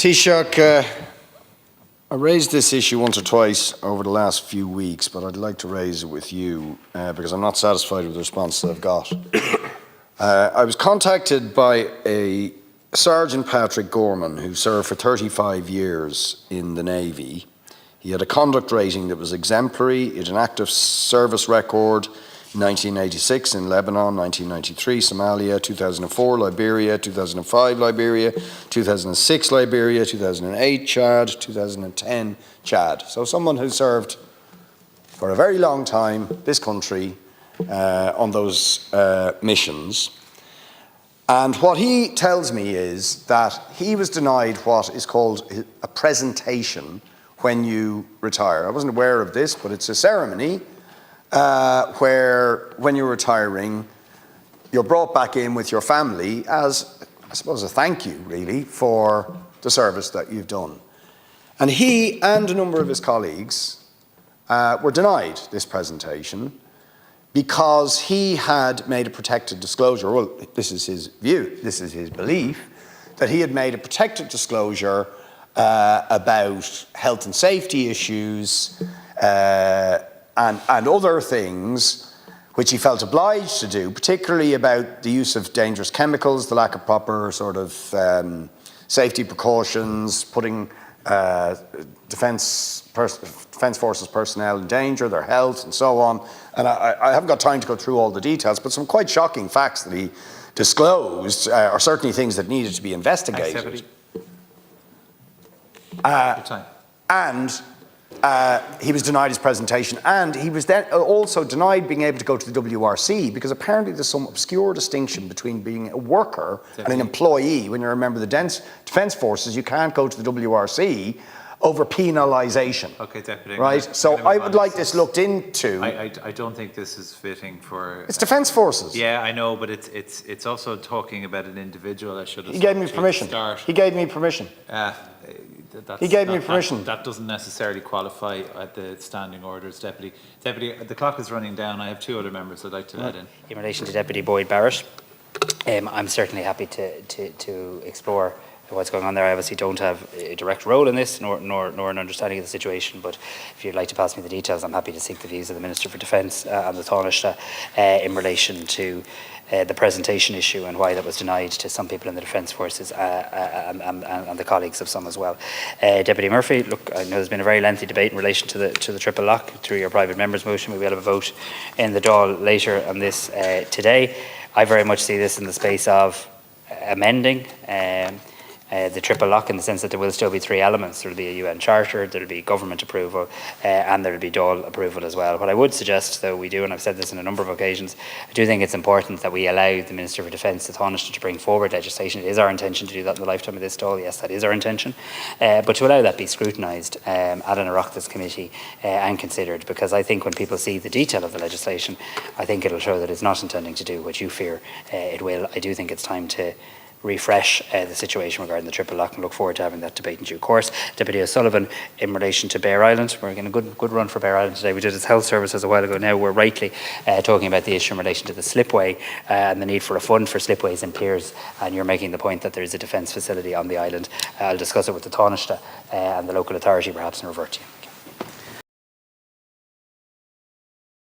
Taoiseach, I raised this issue once or twice over the last few weeks, but I'd like to raise it with you because I'm not satisfied with the response that I've got. I was contacted by a Sergeant Patrick Gorman who served for 35 years in the Navy. He had a conduct rating that was exemplary. He had an active service record: 1986 in Lebanon, 1993 Somalia, 2004 Liberia, 2005 Liberia, 2006 Liberia, 2008 Chad, 2010 Chad. So someone who served for a very long time this country on those missions. And what he tells me is that he was denied what is called a presentation when you retire. I wasn't aware of this, but it's a ceremony where, when you're retiring, you're brought back in with your family as, I suppose, a thank you, really, for the service that you've done. And he and a number of his colleagues were denied this presentation because he had made a protected disclosure. Well, this is his view, this is his belief, that he had made a protected disclosure about health and safety issues and other things which he felt obliged to do, particularly about the use of dangerous chemicals, the lack of proper sort of safety precautions, putting Defence Forces personnel in danger, their health and so on. And I haven't got time to go through all the details, but some quite shocking facts that he disclosed are certainly things that needed to be investigated. And he was denied his presentation, and he was then also denied being able to go to the WRC because apparently there's some obscure distinction between being a worker and an employee. When you're a member of the Defence Forces, you can't go to the WRC over penalisation. Okay, Deputy. Right? So I would like this looked into. I don't think this is fitting for... It's Defence Forces. Yeah, I know, but it's also talking about an individual. I should have... He gave me permission. He gave me permission. He gave me permission. That doesn't necessarily qualify at the standing orders, Deputy. Deputy, the clock is running down. I have two other members I'd like to add in. In relation to Deputy Boyd Barrett, I'm certainly happy to explore what's going on there. I obviously don't have a direct role in this, nor an understanding of the situation, but if you'd like to pass me the details, I'm happy to seek the views of the Minister for Defence and the Taoiseach in relation to the presentation issue and why that was denied to some people in the Defence Forces and the colleagues of some as well. Deputy Murphy, look, I know there's been a very lengthy debate in relation to the triple lock through your private members' motion. We will have a vote in the Dáil later on this today. I very much see this in the space of amending the triple lock, in the sense that there will still be three elements. There will be a UN Charter, there will be government approval, and there will be Dáil approval as well. What I would suggest, though, we do, and I've said this on a number of occasions, I do think it's important that we allow the Minister for Defence, the Taoiseach, to bring forward legislation. It is our intention to do that in the lifetime of this Dáil. Yes, that is our intention. But to allow that be scrutinised at an Oireachtas committee and considered, because I think when people see the detail of the legislation, I think it'll show that it's not intending to do what you fear it will. I do think it's time to refresh the situation regarding the triple lock, and look forward to having that debate in due course. Deputy O'Sullivan, in relation to Bear Island, we're getting a good run for Bear Island today. We did its health services a while ago. Now we're rightly talking about the issue in relation to the slipway and the need for a fund for slipways and piers, and you're making the point that there is a defence facility on the island. I'll discuss it with the Taoiseach and the local authority perhaps and revert to you.